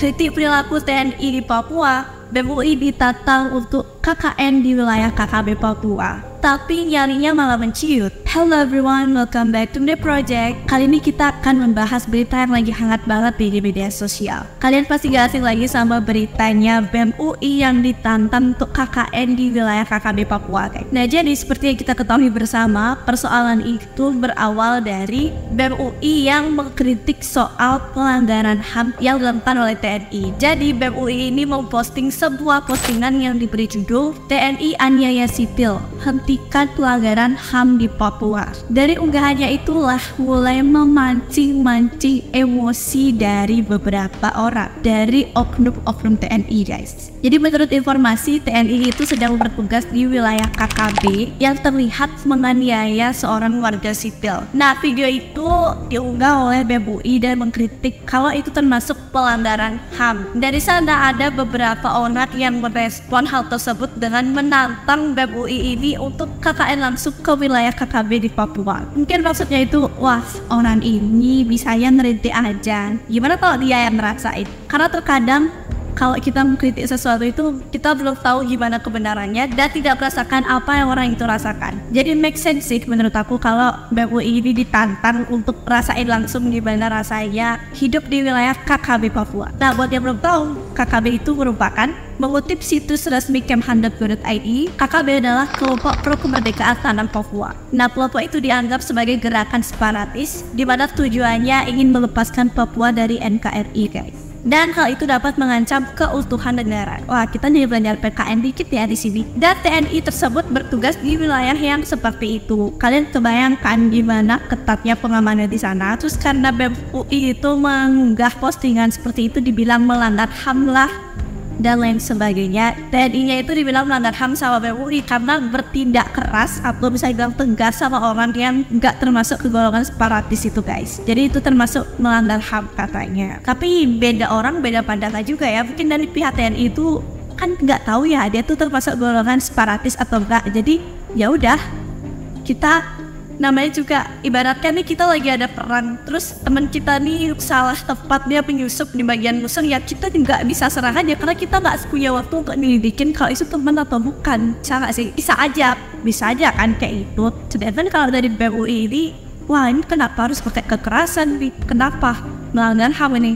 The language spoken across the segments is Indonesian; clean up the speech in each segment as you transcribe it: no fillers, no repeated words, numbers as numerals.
mengkritik perilaku TNI di Papua, BEM UI ditantang untuk KKN di wilayah KKB Papua, tapi nyarinya malah menciut. Hello everyone, welcome back to the project. Kali ini kita akan membahas berita yang lagi hangat banget di media sosial. Kalian pasti gak asing lagi sama beritanya BEM UI yang ditantang untuk KKN di wilayah KKB Papua, guys. Nah, jadi seperti yang kita ketahui bersama, persoalan itu berawal dari BEM UI yang mengkritik soal pelanggaran HAM yang dilakukan oleh TNI. Jadi BEM UI ini memposting sebuah postingan yang diberi judul TNI Aniaya Sipil, hentikan pelanggaran HAM di Papua. Dari unggahannya itulah mulai memancing-mancing emosi dari beberapa orang, dari oknum-oknum TNI, guys. Jadi menurut informasi, TNI itu sedang bertugas di wilayah KKB yang terlihat menganiaya seorang warga sipil. Nah, video itu diunggah oleh BEM UI dan mengkritik kalau itu termasuk pelanggaran HAM. Dari sana ada beberapa orang yang merespon hal tersebut dengan menantang BEM UI ini untuk KKN langsung ke wilayah KKB di Papua. Mungkin maksudnya itu, wah, orang ini bisanya ngerintih aja. Gimana kalau dia yang ngerasain? Karena terkadang kalau kita mengkritik sesuatu itu, kita belum tahu gimana kebenarannya dan tidak merasakan apa yang orang itu rasakan. Jadi make sense sih menurut aku kalau BEM UI ini ditantang untuk rasain langsung gimana rasanya hidup di wilayah KKB Papua. Nah, buat yang belum tahu, KKB itu merupakan, mengutip situs resmi Kemhan.go.id, KKB adalah kelompok pro kemerdekaan tanah Papua. Nah, kelompok itu dianggap sebagai gerakan separatis, di mana tujuannya ingin melepaskan Papua dari NKRI, guys. Dan hal itu dapat mengancam keutuhan negara. Wah, kita nih belajar PKN dikit ya di sini. Dan TNI tersebut bertugas di wilayah yang seperti itu. Kalian kebayangkan gimana ketatnya pengamanan di sana. Terus karena BEM UI itu mengunggah postingan seperti itu, dibilang melanggar HAM lah dan lain sebagainya. TNI-nya itu dibilang melanggar HAM sama BEM UI karena bertindak keras atau bisa dibilang tegas sama orang yang nggak termasuk ke golongan separatis itu, guys. Jadi itu termasuk melanggar HAM katanya. Tapi beda orang, beda pandangan juga ya. Mungkin dari pihak TNI itu kan nggak tahu ya dia tuh termasuk golongan separatis atau enggak. Jadi ya udah, kita namanya juga ibaratkan nih kita lagi ada perang, terus teman kita nih salah tepat dia penyusup di bagian musuh, ya kita nggak bisa serang aja karena kita nggak punya waktu untuk nyelidikin kalau itu teman atau bukan. Cara sih bisa aja kan kayak itu. Sedangkan kalau dari BEM UI ini, wah ini kenapa harus pakai kekerasan nih? Kenapa melanggar HAM ini?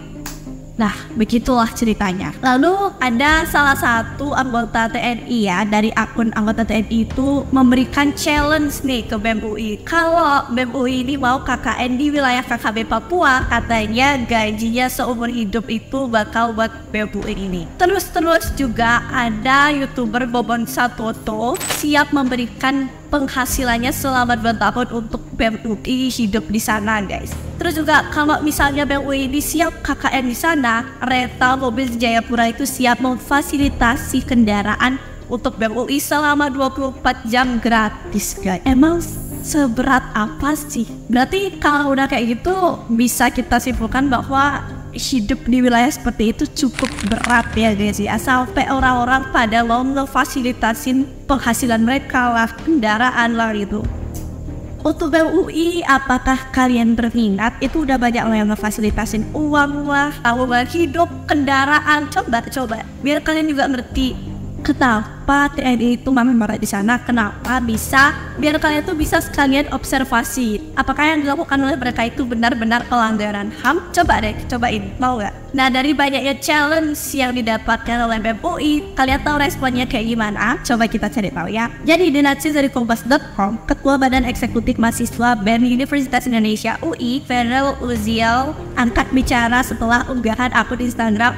Nah, begitulah ceritanya. Lalu ada salah satu anggota TNI ya, dari akun anggota TNI itu memberikan challenge nih ke BEM UI. Kalau BEM UI ini mau KKN di wilayah KKB Papua, katanya gajinya seumur hidup itu bakal buat BEM UI ini. Terus juga ada YouTuber Bobon Satoto siap memberikan penghasilannya selama 2 tahun untuk BEM UI hidup di sana, guys. Terus juga kalau misalnya BEM UI ini siap KKN di sana, Rental Mobil Jayapura itu siap memfasilitasi kendaraan untuk BEM UI selama 24 jam gratis, guys. Emang seberat apa sih? Berarti kalau udah kayak gitu bisa kita simpulkan bahwa hidup di wilayah seperti itu cukup berat ya, guys ya. Sampai orang-orang pada mau ngefasilitasin penghasilan mereka lah, kendaraan lah gitu. Untuk BEM UI, apakah kalian berminat? Itu udah banyak yang ngefasilitasin uang lah, tabungan hidup, kendaraan. Coba biar kalian juga ngerti kenapa TNI itu marah di sana, kenapa bisa, biar kalian tuh bisa sekalian observasi apakah yang dilakukan oleh mereka itu benar-benar pelanggaran HAM. Cobain, mau nggak? Nah, dari banyaknya challenge yang didapatkan oleh BEM UI, kalian tahu responnya kayak gimana? Coba kita cari tahu ya. Jadi di Natsir dari Kompas.com, Ketua Badan Eksekutif Mahasiswa BEM Universitas Indonesia UI, Feral Uziel, angkat bicara setelah unggahan akun Instagram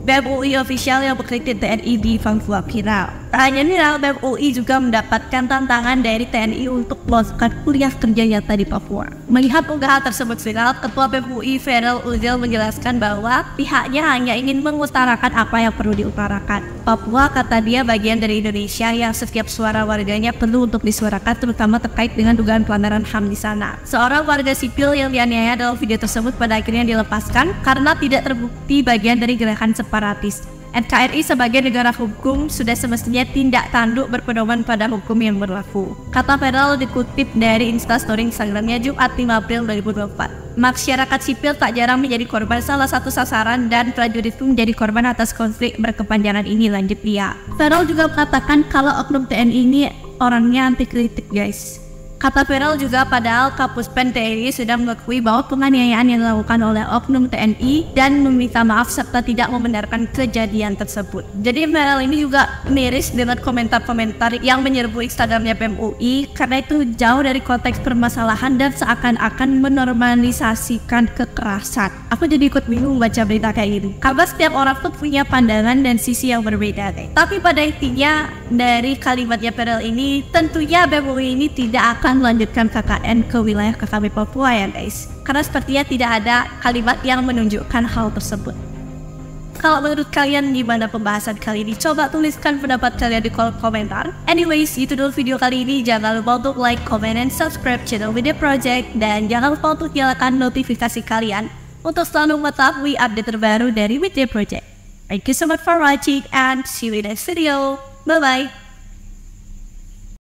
BEM UI official yang mengkritik TNI di Papua viral. Tak hanya viral, BEM UI juga mendapatkan tantangan dari TNI untuk melakukan kuliah kerja nyata di Papua. Melihat unggahan tersebut viral, Ketua BEM UI Feral Uziel menjelaskan bahwa pihaknya hanya ingin mengutarakan apa yang perlu diutarakan. Papua, kata dia, bagian dari Indonesia yang setiap suara warganya perlu untuk disuarakan, terutama terkait dengan dugaan pelanggaran HAM di sana. Seorang warga sipil yang dianiaya dalam video tersebut pada akhirnya dilepaskan karena tidak terbukti bagian dari gerakan separatis. NKRI sebagai negara hukum sudah semestinya tindak tanduk berpedoman pada hukum yang berlaku, kata Feral dikutip dari Instastory Instagramnya Jumat 5 April 2024. masyarakat sipil tak jarang menjadi korban salah satu sasaran dan prajurit pun menjadi korban atas konflik berkepanjangan ini, lanjut dia. Farel juga mengatakan kalau oknum TNI ini orangnya anti kritik guys. Kata Farel juga padahal Kapus Pen TNI sudah mengakui bahwa penganiayaan yang dilakukan oleh oknum TNI dan meminta maaf serta tidak membenarkan kejadian tersebut. Jadi Farel ini juga miris dengan komentar-komentar yang menyerbu Instagramnya BEM UI karena itu jauh dari konteks permasalahan dan seakan-akan menormalisasikan kekerasan. Aku jadi ikut bingung baca berita kayak gini. Karena setiap orang tuh punya pandangan dan sisi yang berbeda deh. Tapi pada intinya dari kalimatnya Farel ini tentunya BEM UI ini tidak akan melanjutkan KKN ke wilayah KKB Papua ya guys, karena sepertinya tidak ada kalimat yang menunjukkan hal tersebut. Kalau menurut kalian gimana pembahasan kali ini? Coba tuliskan pendapat kalian di kolom komentar. Anyways, itu dulu video kali ini. Jangan lupa untuk like, comment, and subscribe channel With The Project, dan jangan lupa untuk nyalakan notifikasi kalian untuk selalu mengetahui update terbaru dari With The Project. Thank you so much for watching and see you in the next video. Bye bye.